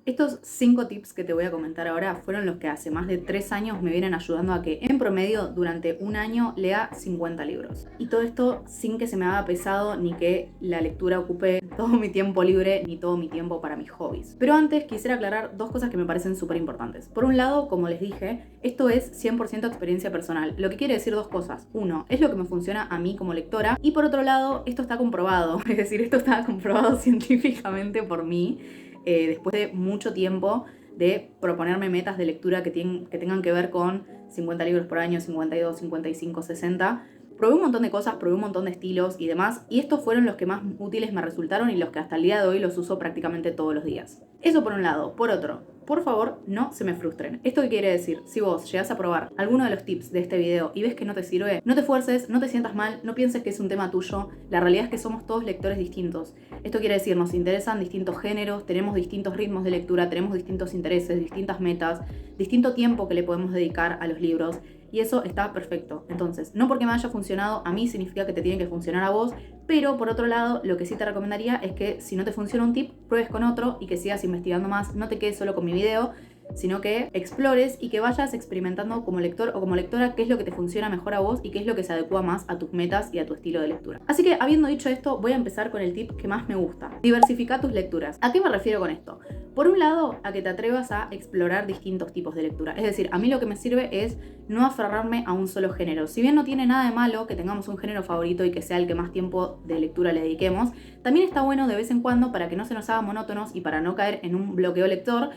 Estos 5 tips que te voy a comentar ahora fueron los que hace más de 3 años me vienen ayudando a que en promedio durante un año lea 50 libros. Y todo esto sin que se me haga pesado ni que la lectura ocupe todo mi tiempo libre ni todo mi tiempo para mis hobbies. Pero antes quisiera aclarar 2 cosas que me parecen súper importantes. Por un lado, como les dije, esto es 100% experiencia personal, lo que quiere decir 2 cosas. Uno, es lo que me funciona a mí como lectora, y por otro lado, esto está comprobado, es decir, esto está comprobado científicamente por mí. Después de mucho tiempo de proponerme metas de lectura que tengan que ver con 50 libros por año, 52, 55, 60. Probé un montón de cosas, probé un montón de estilos y demás, y estos fueron los que más útiles me resultaron y los que hasta el día de hoy los uso prácticamente todos los días. Eso por un lado. Por otro, por favor, no se me frustren. ¿Esto qué quiere decir? Si vos llegás a probar alguno de los tips de este video y ves que no te sirve, no te fuerces, no te sientas mal, no pienses que es un tema tuyo. La realidad es que somos todos lectores distintos. Esto quiere decir, nos interesan distintos géneros, tenemos distintos ritmos de lectura, tenemos distintos intereses, distintas metas, distinto tiempo que le podemos dedicar a los libros. Y eso está perfecto. Entonces, no porque me haya funcionado a mí significa que te tiene que funcionar a vos, pero por otro lado, lo que sí te recomendaría es que si no te funciona un tip, pruebes con otro y que sigas investigando más, no te quedes solo con mi video, sino que explores y que vayas experimentando como lector o como lectora qué es lo que te funciona mejor a vos y qué es lo que se adecua más a tus metas y a tu estilo de lectura. Así que, habiendo dicho esto, voy a empezar con el tip que más me gusta. Diversifica tus lecturas. ¿A qué me refiero con esto? Por un lado, a que te atrevas a explorar distintos tipos de lectura. Es decir, a mí lo que me sirve es no aferrarme a un solo género. Si bien no tiene nada de malo que tengamos un género favorito y que sea el que más tiempo de lectura le dediquemos, también está bueno de vez en cuando, para que no se nos haga monótonos y para no caer en un bloqueo lector,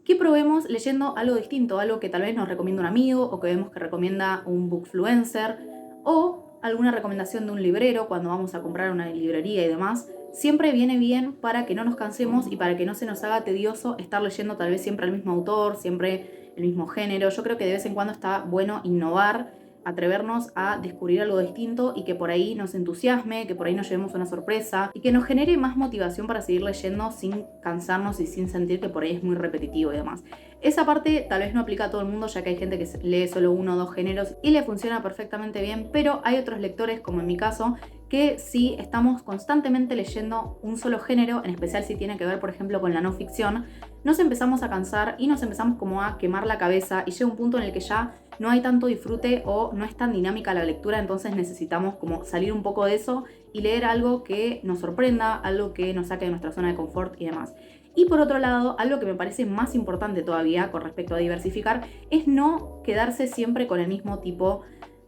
que probemos leyendo algo distinto, algo que tal vez nos recomienda un amigo o que vemos que recomienda un bookfluencer o alguna recomendación de un librero cuando vamos a comprar una librería y demás. Siempre viene bien para que no nos cansemos y para que no se nos haga tedioso estar leyendo tal vez siempre el mismo autor, siempre el mismo género. Yo creo que de vez en cuando está bueno innovar, atrevernos a descubrir algo distinto y que por ahí nos entusiasme, que por ahí nos llevemos una sorpresa y que nos genere más motivación para seguir leyendo sin cansarnos y sin sentir que por ahí es muy repetitivo y demás. Esa parte tal vez no aplica a todo el mundo, ya que hay gente que lee solo uno o dos géneros y le funciona perfectamente bien, pero hay otros lectores, como en mi caso, que si estamos constantemente leyendo un solo género, en especial si tiene que ver, por ejemplo, con la no ficción, nos empezamos a cansar y nos empezamos como a quemar la cabeza y llega un punto en el que ya no hay tanto disfrute o no es tan dinámica la lectura, entonces necesitamos como salir un poco de eso y leer algo que nos sorprenda, algo que nos saque de nuestra zona de confort y demás. Y por otro lado, algo que me parece más importante todavía con respecto a diversificar es no quedarse siempre con el mismo tipo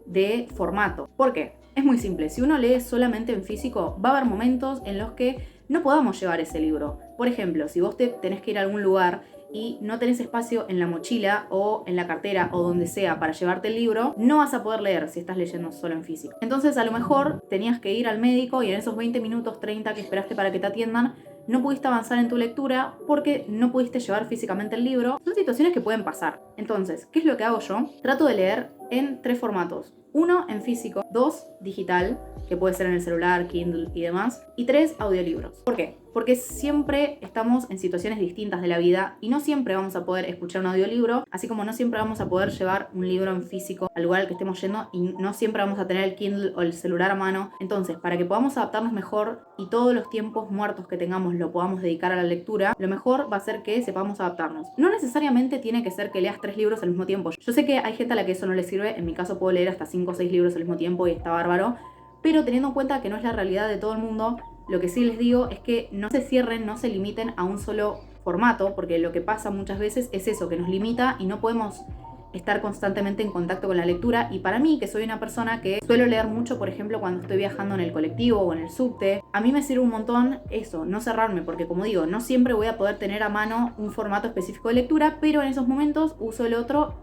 de formato. ¿Por qué? Es muy simple, si uno lee solamente en físico, va a haber momentos en los que no podamos llevar ese libro. Por ejemplo, si vos tenés que ir a algún lugar y no tenés espacio en la mochila o en la cartera o donde sea para llevarte el libro, no vas a poder leer si estás leyendo solo en físico. Entonces, a lo mejor tenías que ir al médico y en esos 20 minutos, 30 que esperaste para que te atiendan, no pudiste avanzar en tu lectura porque no pudiste llevar físicamente el libro. Son situaciones que pueden pasar. Entonces, ¿qué es lo que hago yo? Trato de leer en 3 formatos. 1, en físico. 2, digital, que puede ser en el celular, Kindle y demás. Y 3, audiolibros. ¿Por qué? Porque siempre estamos en situaciones distintas de la vida y no siempre vamos a poder escuchar un audiolibro, así como no siempre vamos a poder llevar un libro en físico al lugar al que estemos yendo y no siempre vamos a tener el Kindle o el celular a mano. Entonces, para que podamos adaptarnos mejor y todos los tiempos muertos que tengamos lo podamos dedicar a la lectura, lo mejor va a ser que sepamos adaptarnos. No necesariamente tiene que ser que leas 3 libros al mismo tiempo. Yo sé que hay gente a la que eso no le sirve, en mi caso puedo leer hasta 5 o 6 libros al mismo tiempo y está bárbaro, pero teniendo en cuenta que no es la realidad de todo el mundo, lo que sí les digo es que no se cierren, no se limiten a un solo formato, porque lo que pasa muchas veces es eso, que nos limita y no podemos estar constantemente en contacto con la lectura. Y para mí, que soy una persona que suelo leer mucho, por ejemplo, cuando estoy viajando en el colectivo o en el subte, a mí me sirve un montón eso, no cerrarme, porque como digo, no siempre voy a poder tener a mano un formato específico de lectura, pero en esos momentos uso el otro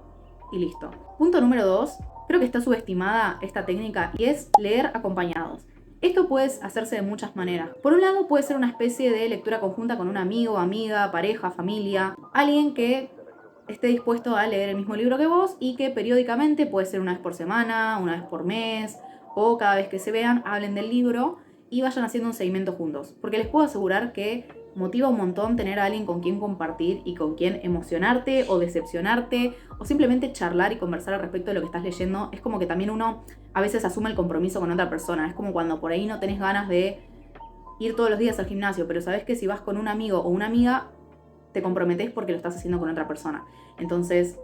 y listo. Punto número 2, creo que está subestimada esta técnica y es leer acompañados. Esto puede hacerse de muchas maneras. Por un lado, puede ser una especie de lectura conjunta con un amigo, amiga, pareja, familia, alguien que esté dispuesto a leer el mismo libro que vos y que periódicamente, puede ser una vez por semana, una vez por mes o cada vez que se vean, hablen del libro y vayan haciendo un seguimiento juntos. Porque les puedo asegurar que motiva un montón tener a alguien con quien compartir y con quien emocionarte o decepcionarte o simplemente charlar y conversar al respecto de lo que estás leyendo. Es como que también uno a veces asume el compromiso con otra persona. Es como cuando por ahí no tenés ganas de ir todos los días al gimnasio, pero sabés que si vas con un amigo o una amiga te comprometés porque lo estás haciendo con otra persona. Entonces,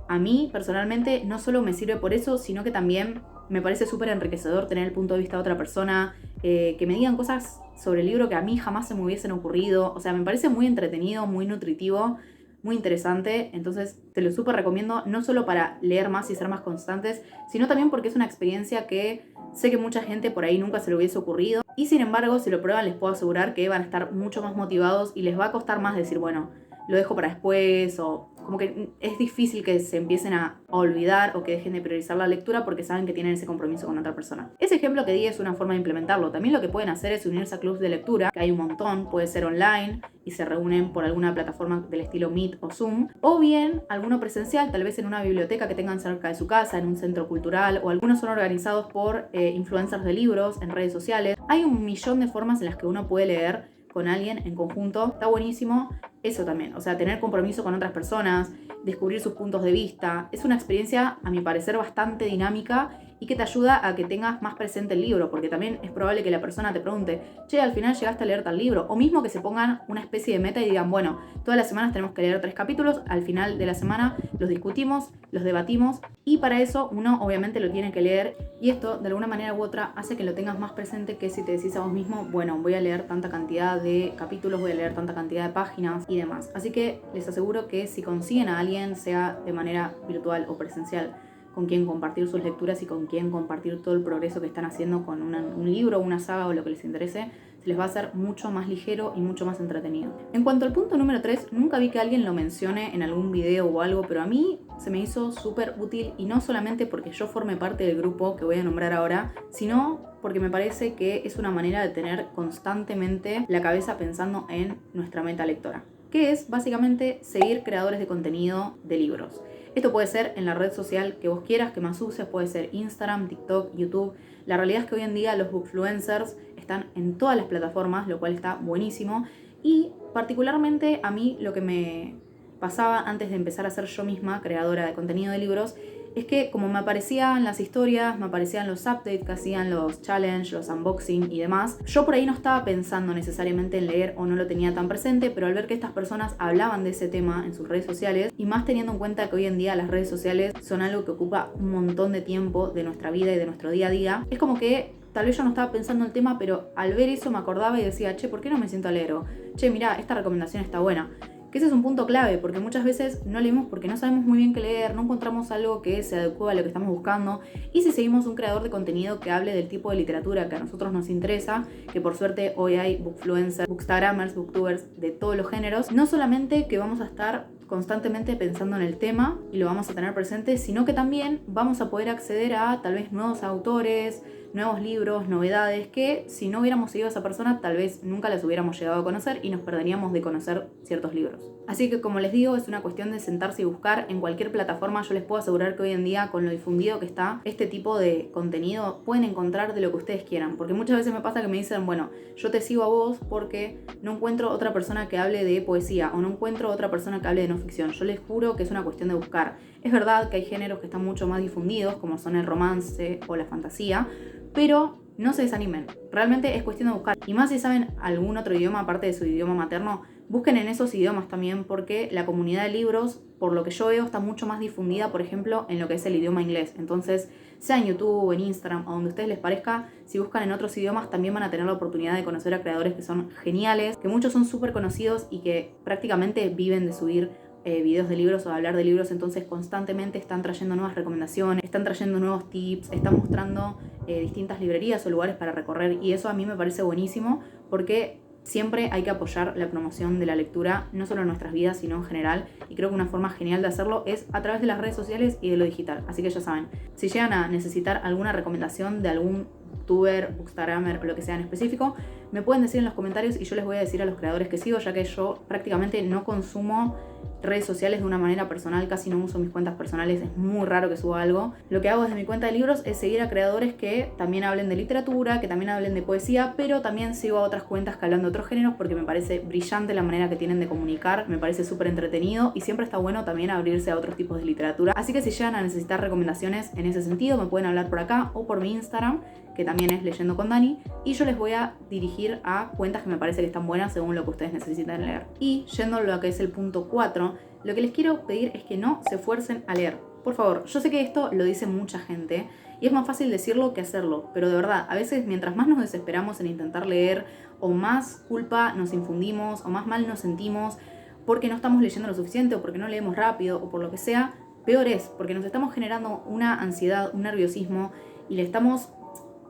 a mí personalmente no solo me sirve por eso, sino que también me parece súper enriquecedor tener el punto de vista de otra persona, que me digan cosas sobre el libro que a mí jamás se me hubiesen ocurrido. O sea, me parece muy entretenido, muy nutritivo, muy interesante. Entonces te lo súper recomiendo, no solo para leer más y ser más constantes, sino también porque es una experiencia que sé que mucha gente por ahí nunca se le hubiese ocurrido. Y sin embargo, si lo prueban, les puedo asegurar que van a estar mucho más motivados y les va a costar más decir, bueno, lo dejo para después, o como que es difícil que se empiecen a olvidar o que dejen de priorizar la lectura porque saben que tienen ese compromiso con otra persona. Ese ejemplo que di es una forma de implementarlo. También lo que pueden hacer es unirse a clubs de lectura, que hay un montón, puede ser online y se reúnen por alguna plataforma del estilo Meet o Zoom, o bien alguno presencial, tal vez en una biblioteca que tengan cerca de su casa, en un centro cultural, o algunos son organizados por influencers de libros en redes sociales. Hay un millón de formas en las que uno puede leer con alguien en conjunto. Está buenísimo eso también, o sea, tener compromiso con otras personas, descubrir sus puntos de vista. Es una experiencia, a mi parecer, bastante dinámica y que te ayuda a que tengas más presente el libro, porque también es probable que la persona te pregunte, che, al final llegaste a leer tal libro, o mismo que se pongan una especie de meta y digan, bueno, todas las semanas tenemos que leer 3 capítulos, al final de la semana los discutimos, los debatimos, y para eso uno obviamente lo tiene que leer, y esto de alguna manera u otra hace que lo tengas más presente que si te decís a vos mismo, bueno, voy a leer tanta cantidad de capítulos, voy a leer tanta cantidad de páginas y demás. Así que les aseguro que si consiguen a alguien, sea de manera virtual o presencial, con quien compartir sus lecturas y con quien compartir todo el progreso que están haciendo con un libro, una saga o lo que les interese, se les va a hacer mucho más ligero y mucho más entretenido. En cuanto al punto número 3, nunca vi que alguien lo mencione en algún video o algo, pero a mí se me hizo súper útil, y no solamente porque yo forme parte del grupo que voy a nombrar ahora, sino porque me parece que es una manera de tener constantemente la cabeza pensando en nuestra meta lectora, que es básicamente seguir creadores de contenido de libros. Esto puede ser en la red social que vos quieras, que más uses, puede ser Instagram, TikTok, YouTube. La realidad es que hoy en día los bookfluencers están en todas las plataformas, lo cual está buenísimo. Y particularmente a mí lo que me pasaba antes de empezar a ser yo misma creadora de contenido de libros es que como me aparecían las historias, me aparecían los updates que hacían, los challenge, los unboxing y demás, yo por ahí no estaba pensando necesariamente en leer o no lo tenía tan presente, pero al ver que estas personas hablaban de ese tema en sus redes sociales, y más teniendo en cuenta que hoy en día las redes sociales son algo que ocupa un montón de tiempo de nuestra vida y de nuestro día a día, es como que tal vez yo no estaba pensando en el tema, pero al ver eso me acordaba y decía, che, ¿por qué no me siento a leer? O, che, mirá, esta recomendación está buena. Que ese es un punto clave, porque muchas veces no leemos porque no sabemos muy bien qué leer, no encontramos algo que se adecue a lo que estamos buscando, y si seguimos un creador de contenido que hable del tipo de literatura que a nosotros nos interesa, que por suerte hoy hay bookfluencers, bookstagrammers, booktubers de todos los géneros, no solamente que vamos a estar constantemente pensando en el tema y lo vamos a tener presente, sino que también vamos a poder acceder a tal vez nuevos autores, nuevos libros, novedades, que si no hubiéramos seguido a esa persona tal vez nunca las hubiéramos llegado a conocer y nos perderíamos de conocer ciertos libros. Así que como les digo, es una cuestión de sentarse y buscar en cualquier plataforma. Yo les puedo asegurar que hoy en día, con lo difundido que está este tipo de contenido, pueden encontrar de lo que ustedes quieran, porque muchas veces me pasa que me dicen, bueno, yo te sigo a vos porque no encuentro otra persona que hable de poesía o no encuentro otra persona que hable de no ficción. Yo les juro que es una cuestión de buscar. Es verdad que hay géneros que están mucho más difundidos, como son el romance o la fantasía, pero no se desanimen, realmente es cuestión de buscar. Y más si saben algún otro idioma aparte de su idioma materno, busquen en esos idiomas también, porque la comunidad de libros, por lo que yo veo, está mucho más difundida, por ejemplo, en lo que es el idioma inglés. Entonces, sea en YouTube, en Instagram o donde a ustedes les parezca, si buscan en otros idiomas también van a tener la oportunidad de conocer a creadores que son geniales, que muchos son súper conocidos y que prácticamente viven de subir videos de libros o de hablar de libros. Entonces constantemente están trayendo nuevas recomendaciones, están trayendo nuevos tips, están mostrando distintas librerías o lugares para recorrer, y eso a mí me parece buenísimo, porque siempre hay que apoyar la promoción de la lectura, no solo en nuestras vidas, sino en general, y creo que una forma genial de hacerlo es a través de las redes sociales y de lo digital. Así que ya saben, si llegan a necesitar alguna recomendación de algún youtuber, bookstagrammer o lo que sea en específico, me pueden decir en los comentarios y yo les voy a decir a los creadores que sigo, ya que yo prácticamente no consumo redes sociales de una manera personal, casi no uso mis cuentas personales, es muy raro que suba algo. Lo que hago desde mi cuenta de libros es seguir a creadores que también hablen de literatura, que también hablen de poesía, pero también sigo a otras cuentas que hablan de otros géneros, porque me parece brillante la manera que tienen de comunicar, me parece súper entretenido y siempre está bueno también abrirse a otros tipos de literatura. Así que si llegan a necesitar recomendaciones en ese sentido, me pueden hablar por acá o por mi Instagram, que que también es Leyendo con Dani, y yo les voy a dirigir a cuentas que me parece que están buenas según lo que ustedes necesiten leer. Y yendo a lo que es el punto 4, lo que les quiero pedir es que no se esfuercen a leer. Por favor, yo sé que esto lo dice mucha gente y es más fácil decirlo que hacerlo, pero de verdad, a veces mientras más nos desesperamos en intentar leer, o más culpa nos infundimos, o más mal nos sentimos porque no estamos leyendo lo suficiente, o porque no leemos rápido, o por lo que sea, peor es, porque nos estamos generando una ansiedad, un nerviosismo, y le estamos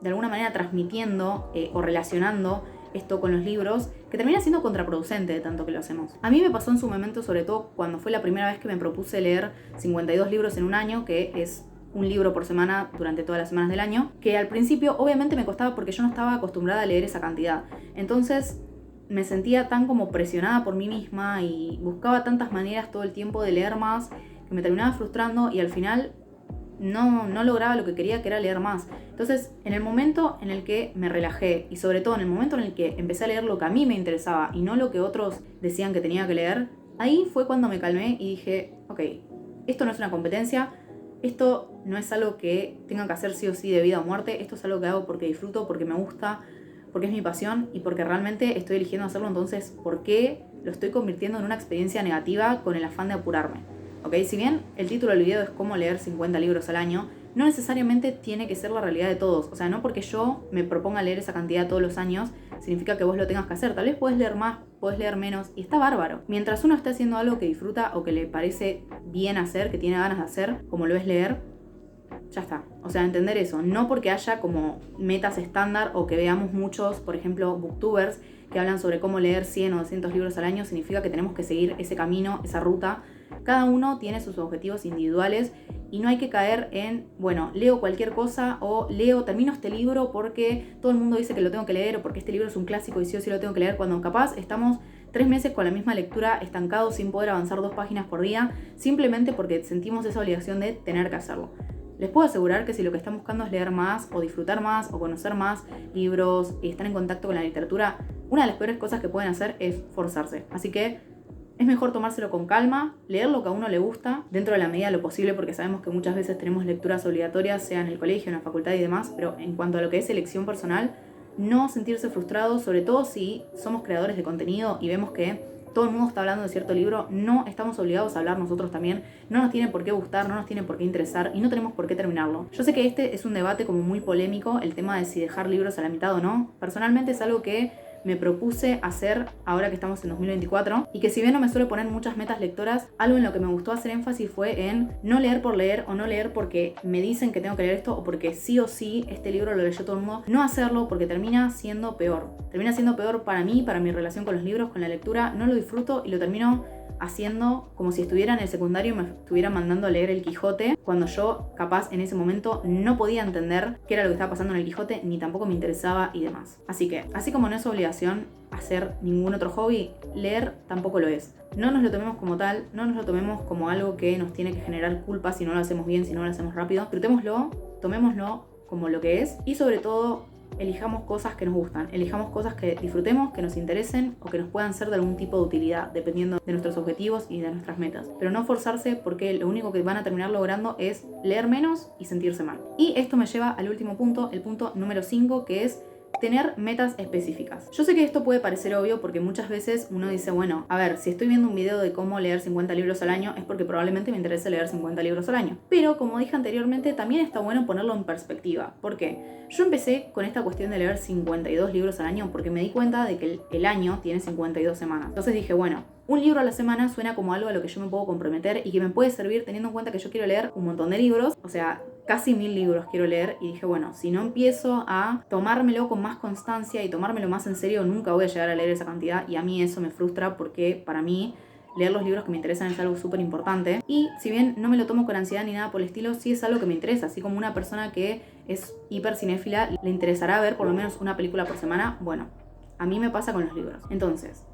de alguna manera transmitiendo o relacionando esto con los libros, que termina siendo contraproducente de tanto que lo hacemos. A mí me pasó en su momento, sobre todo cuando fue la primera vez que me propuse leer 52 libros en un año, que es un libro por semana durante todas las semanas del año, que al principio obviamente me costaba porque yo no estaba acostumbrada a leer esa cantidad. Entonces me sentía tan como presionada por mí misma y buscaba tantas maneras todo el tiempo de leer más que me terminaba frustrando y al final no lograba lo que quería, que era leer más. Entonces, en el momento en el que me relajé y sobre todo en el momento en el que empecé a leer lo que a mí me interesaba y no lo que otros decían que tenía que leer, ahí fue cuando me calmé y dije, ok, esto no es una competencia, esto no es algo que tenga que hacer sí o sí de vida o muerte, esto es algo que hago porque disfruto, porque me gusta, porque es mi pasión y porque realmente estoy eligiendo hacerlo. Entonces, ¿por qué lo estoy convirtiendo en una experiencia negativa con el afán de apurarme? ¿Ok? Si bien el título del video es cómo leer 50 libros al año, no necesariamente tiene que ser la realidad de todos. O sea, no porque yo me proponga leer esa cantidad todos los años, significa que vos lo tengas que hacer. Tal vez podés leer más, podés leer menos, y está bárbaro. Mientras uno esté haciendo algo que disfruta o que le parece bien hacer, que tiene ganas de hacer, como lo es leer, ya está. O sea, entender eso. No porque haya como metas estándar o que veamos muchos, por ejemplo, booktubers que hablan sobre cómo leer 100 o 200 libros al año, significa que tenemos que seguir ese camino, esa ruta. Cada uno tiene sus objetivos individuales y no hay que caer en, bueno, leo cualquier cosa o termino este libro porque todo el mundo dice que lo tengo que leer o porque este libro es un clásico y sí o sí lo tengo que leer, cuando capaz estamos 3 meses con la misma lectura estancados sin poder avanzar 2 páginas por día, simplemente porque sentimos esa obligación de tener que hacerlo. Les puedo asegurar que si lo que están buscando es leer más o disfrutar más o conocer más libros y estar en contacto con la literatura, una de las peores cosas que pueden hacer es forzarse. Así que es mejor tomárselo con calma, leer lo que a uno le gusta, dentro de la medida de lo posible, porque sabemos que muchas veces tenemos lecturas obligatorias, sea en el colegio, en la facultad y demás, pero en cuanto a lo que es elección personal, no sentirse frustrados, sobre todo si somos creadores de contenido y vemos que todo el mundo está hablando de cierto libro, no estamos obligados a hablar nosotros también, no nos tiene por qué gustar, no nos tiene por qué interesar y no tenemos por qué terminarlo. Yo sé que este es un debate como muy polémico, el tema de si dejar libros a la mitad o no. Personalmente es algo que me propuse hacer ahora que estamos en 2024 y que si bien no me suele poner muchas metas lectoras, algo en lo que me gustó hacer énfasis fue en no leer por leer o no leer porque me dicen que tengo que leer esto o porque sí o sí este libro lo leyó todo el mundo, no hacerlo porque termina siendo peor para mí, para mi relación con los libros, con la lectura, no lo disfruto y lo termino haciendo como si estuviera en el secundario y me estuvieran mandando a leer el Quijote, cuando yo capaz en ese momento no podía entender qué era lo que estaba pasando en el Quijote, ni tampoco me interesaba y demás. Así que, así como no es obligación hacer ningún otro hobby, leer tampoco lo es. No nos lo tomemos como tal, no nos lo tomemos como algo que nos tiene que generar culpa si no lo hacemos bien, si no lo hacemos rápido. Disfrutémoslo, tomémoslo como lo que es y sobre todo elijamos cosas que nos gustan, elijamos cosas que disfrutemos, que nos interesen o que nos puedan ser de algún tipo de utilidad, dependiendo de nuestros objetivos y de nuestras metas. Pero no forzarse porque lo único que van a terminar logrando es leer menos y sentirse mal. Y esto me lleva al último punto, el punto número 5, que es tener metas específicas. Yo sé que esto puede parecer obvio porque muchas veces uno dice, bueno, a ver, si estoy viendo un video de cómo leer 50 libros al año es porque probablemente me interese leer 50 libros al año. Pero como dije anteriormente, también está bueno ponerlo en perspectiva. ¿Por qué? Yo empecé con esta cuestión de leer 52 libros al año porque me di cuenta de que el año tiene 52 semanas. Entonces dije, bueno, un libro a la semana suena como algo a lo que yo me puedo comprometer y que me puede servir teniendo en cuenta que yo quiero leer un montón de libros, o sea, casi 1000 libros quiero leer, y dije, bueno, si no empiezo a tomármelo con más constancia y tomármelo más en serio, nunca voy a llegar a leer esa cantidad, y a mí eso me frustra porque para mí leer los libros que me interesan es algo súper importante. Y si bien no me lo tomo con ansiedad ni nada por el estilo, sí es algo que me interesa, así como una persona que es hiper cinéfila le interesará ver por lo menos una película por semana. Bueno, a mí me pasa con los libros. Entonces,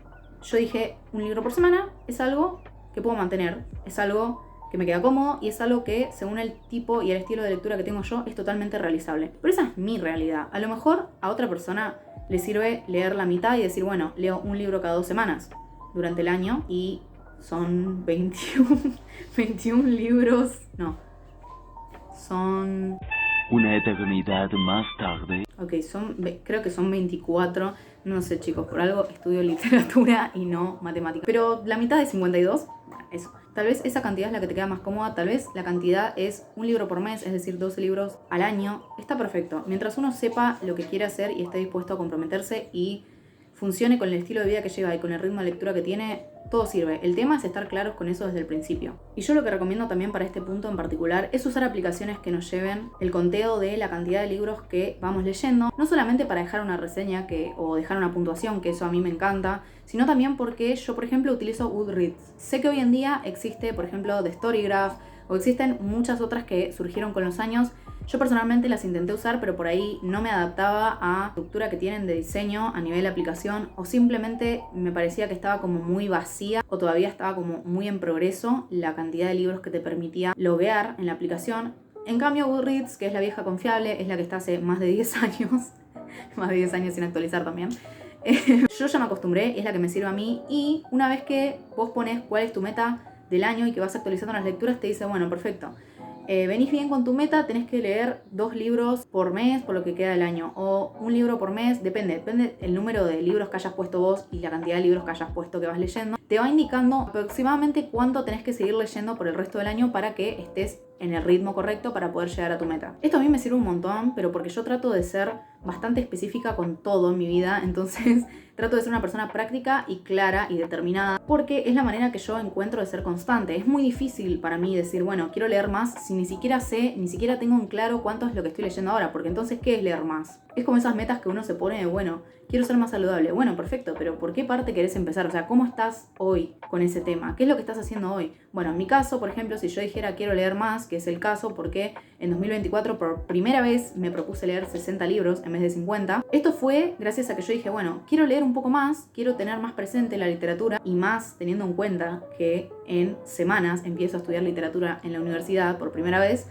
yo dije, un libro por semana es algo que puedo mantener, es algo que me queda cómodo y es algo que, según el tipo y el estilo de lectura que tengo yo, es totalmente realizable. Pero esa es mi realidad. A lo mejor a otra persona le sirve leer la mitad y decir, bueno, leo un libro cada 2 semanas durante el año y son 21 libros, no, son Una eternidad más tarde. Ok, creo que son 24. No sé, chicos, por algo estudio literatura y no matemáticas. Pero la mitad de 52, eso. Tal vez esa cantidad es la que te queda más cómoda. Tal vez la cantidad es un libro por mes, es decir, 12 libros al año. Está perfecto. Mientras uno sepa lo que quiere hacer y esté dispuesto a comprometerse y funcione con el estilo de vida que lleva y con el ritmo de lectura que tiene, todo sirve. El tema es estar claros con eso desde el principio. Y yo lo que recomiendo también para este punto en particular es usar aplicaciones que nos lleven el conteo de la cantidad de libros que vamos leyendo, no solamente para dejar una reseña o dejar una puntuación, que eso a mí me encanta, sino también porque yo, por ejemplo, utilizo Goodreads. Sé que hoy en día existe, por ejemplo, The Storygraph, o existen muchas otras que surgieron con los años. Yo personalmente las intenté usar, pero por ahí no me adaptaba a la estructura que tienen de diseño a nivel de aplicación, o simplemente me parecía que estaba como muy vacía, o todavía estaba como muy en progreso la cantidad de libros que te permitía loguear en la aplicación. En cambio, Goodreads, que es la vieja confiable, es la que está hace más de 10 años, más de 10 años sin actualizar también. Yo ya me acostumbré, es la que me sirve a mí, y una vez que vos pones cuál es tu meta del año y que vas actualizando las lecturas, te dice, bueno, perfecto. Venís bien con tu meta, tenés que leer 2 libros por mes por lo que queda del año, o un libro por mes, depende el número de libros que hayas puesto vos y la cantidad de libros que hayas puesto que vas leyendo. Te va indicando aproximadamente cuánto tenés que seguir leyendo por el resto del año para que estés en el ritmo correcto para poder llegar a tu meta. Esto a mí me sirve un montón, pero porque yo trato de ser bastante específica con todo en mi vida, entonces trato de ser una persona práctica y clara y determinada, porque es la manera que yo encuentro de ser constante. Es muy difícil para mí decir, bueno, quiero leer más si ni siquiera tengo en claro cuánto es lo que estoy leyendo ahora, porque entonces, ¿qué es leer más? Es como esas metas que uno se pone de, bueno, quiero ser más saludable. Bueno, perfecto, pero ¿por qué parte querés empezar? O sea, ¿cómo estás hoy con ese tema? ¿Qué es lo que estás haciendo hoy? Bueno, en mi caso, por ejemplo, si yo dijera quiero leer más, que es el caso porque en 2024 por primera vez me propuse leer 60 libros en vez de 50. Esto fue gracias a que yo dije, bueno, quiero leer un poco más, quiero tener más presente la literatura y más teniendo en cuenta que en semanas empiezo a estudiar literatura en la universidad por primera vez.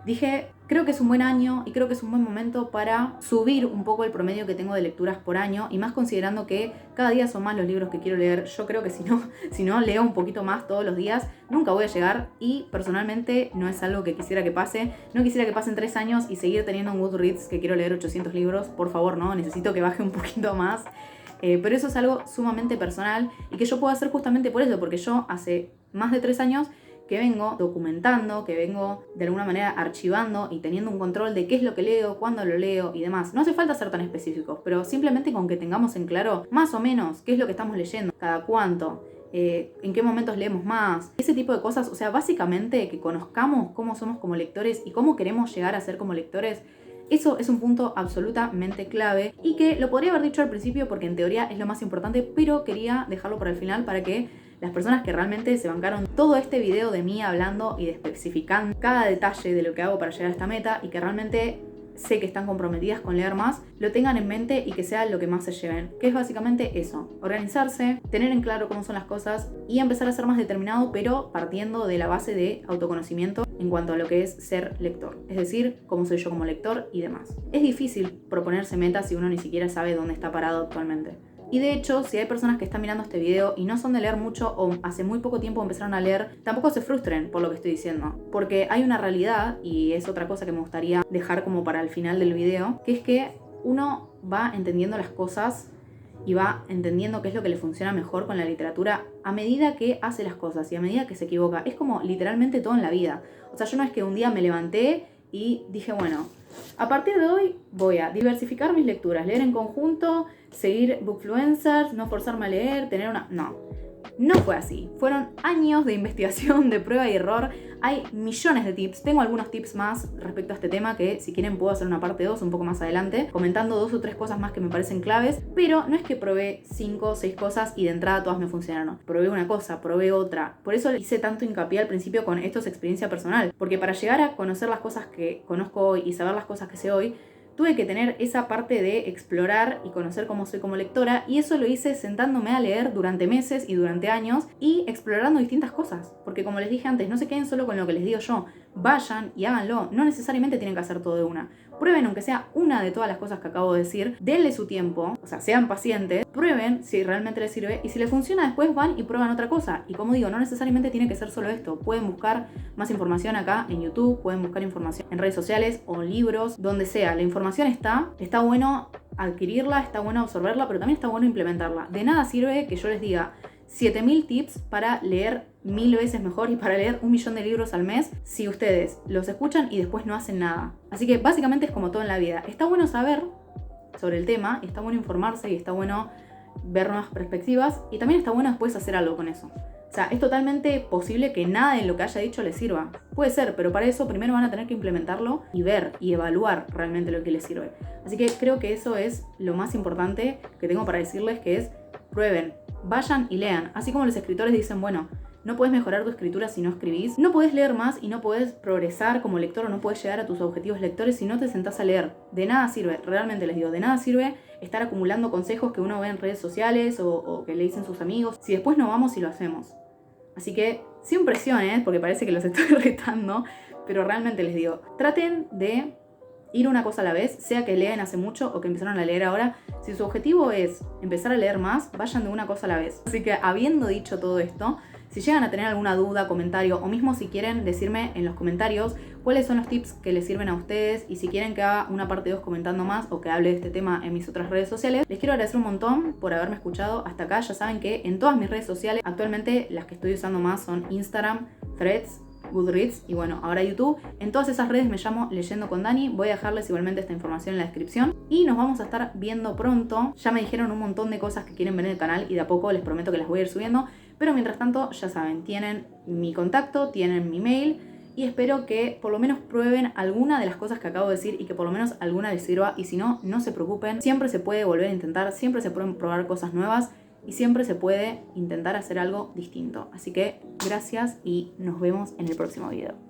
Dije, creo que es un buen año y creo que es un buen momento para subir un poco el promedio que tengo de lecturas por año, y más considerando que cada día son más los libros que quiero leer. Yo creo que si no leo un poquito más todos los días, nunca voy a llegar, y personalmente no es algo que quisiera que pase. No quisiera que pasen 3 años y seguir teniendo un Goodreads que quiero leer 800 libros. Por favor, no, necesito que baje un poquito más. Pero eso es algo sumamente personal y que yo puedo hacer justamente por eso, porque yo hace más de 3 años que vengo documentando, que vengo de alguna manera archivando y teniendo un control de qué es lo que leo, cuándo lo leo y demás. No hace falta ser tan específicos, pero simplemente con que tengamos en claro más o menos qué es lo que estamos leyendo, cada cuánto, en qué momentos leemos más, ese tipo de cosas. O sea, básicamente que conozcamos cómo somos como lectores y cómo queremos llegar a ser como lectores. Eso es un punto absolutamente clave y que lo podría haber dicho al principio porque en teoría es lo más importante, pero quería dejarlo para el final para que las personas que realmente se bancaron todo este video de mí hablando y de especificando cada detalle de lo que hago para llegar a esta meta, y que realmente sé que están comprometidas con leer más, lo tengan en mente y que sea lo que más se lleven, que es básicamente eso: organizarse, tener en claro cómo son las cosas y empezar a ser más determinado, pero partiendo de la base de autoconocimiento en cuanto a lo que es ser lector, es decir, cómo soy yo como lector y demás. Es difícil proponerse metas si uno ni siquiera sabe dónde está parado actualmente. Y de hecho, si hay personas que están mirando este video y no son de leer mucho o hace muy poco tiempo empezaron a leer, tampoco se frustren por lo que estoy diciendo, porque hay una realidad, y es otra cosa que me gustaría dejar como para el final del video, que es que uno va entendiendo las cosas y va entendiendo qué es lo que le funciona mejor con la literatura a medida que hace las cosas y a medida que se equivoca. Es como literalmente todo en la vida. O sea, yo no es que un día me levanté y dije, bueno, a partir de hoy voy a diversificar mis lecturas, leer en conjunto, seguir bookfluencers, no forzarme a leer, tener una... No fue así. Fueron años de investigación, de prueba y error. Hay millones de tips. Tengo algunos tips más respecto a este tema que, si quieren, puedo hacer una parte 2 un poco más adelante, comentando 2 o 3 cosas más que me parecen claves. Pero no es que probé 5 o 6 cosas y de entrada todas me funcionaron. Probé una cosa, probé otra. Por eso hice tanto hincapié al principio con esto es experiencia personal. Porque para llegar a conocer las cosas que conozco hoy y saber las cosas que sé hoy, tuve que tener esa parte de explorar y conocer cómo soy como lectora, y eso lo hice sentándome a leer durante meses y durante años y explorando distintas cosas. Porque como les dije antes, no se queden solo con lo que les digo yo, vayan y háganlo. No necesariamente tienen que hacer todo de una. prueben aunque sea una de todas las cosas que acabo de decir, denle su tiempo, o sea, sean pacientes, prueben si realmente les sirve y si les funciona después van y prueban otra cosa. Y como digo, no necesariamente tiene que ser solo esto, pueden buscar más información acá en YouTube, pueden buscar información en redes sociales o libros, donde sea, la información está bueno adquirirla, está bueno absorberla, pero también está bueno implementarla. De nada sirve que yo les diga 7000 tips para leer 1000 veces mejor y para leer 1.000.000 de libros al mes si ustedes los escuchan y después no hacen nada. Así que básicamente es como todo en la vida. Está bueno saber sobre el tema, está bueno informarse y está bueno ver nuevas perspectivas y también está bueno después hacer algo con eso. O sea, es totalmente posible que nada de lo que haya dicho les sirva. Puede ser, pero para eso primero van a tener que implementarlo y ver y evaluar realmente lo que les sirve. Así que creo que eso es lo más importante que tengo para decirles, que es prueben, vayan y lean. Así como los escritores dicen, bueno, no puedes mejorar tu escritura si no escribís, no puedes leer más y no puedes progresar como lector o no puedes llegar a tus objetivos lectores si no te sentás a leer. De nada sirve, realmente les digo, de nada sirve estar acumulando consejos que uno ve en redes sociales o que le dicen sus amigos si después no vamos y lo hacemos. Así que, sin presión, porque parece que los estoy retando, pero realmente les digo, traten de ir una cosa a la vez, sea que leen hace mucho o que empezaron a leer ahora. Si su objetivo es empezar a leer más, vayan de una cosa a la vez. Así que, habiendo dicho todo esto, si llegan a tener alguna duda, comentario, o mismo si quieren decirme en los comentarios cuáles son los tips que les sirven a ustedes y si quieren que haga una parte 2 comentando más o que hable de este tema en mis otras redes sociales, les quiero agradecer un montón por haberme escuchado hasta acá. Ya saben que en todas mis redes sociales, actualmente las que estoy usando más son Instagram, Threads, Goodreads y bueno, ahora YouTube. En todas esas redes me llamo Leyendo con Dani. Voy a dejarles igualmente esta información en la descripción y nos vamos a estar viendo pronto. Ya me dijeron un montón de cosas que quieren ver en el canal y de a poco les prometo que las voy a ir subiendo, pero mientras tanto ya saben, tienen mi contacto, tienen mi mail y espero que por lo menos prueben alguna de las cosas que acabo de decir y que por lo menos alguna les sirva, y si no, no se preocupen, siempre se puede volver a intentar, siempre se pueden probar cosas nuevas y siempre se puede intentar hacer algo distinto. Así que gracias y nos vemos en el próximo video.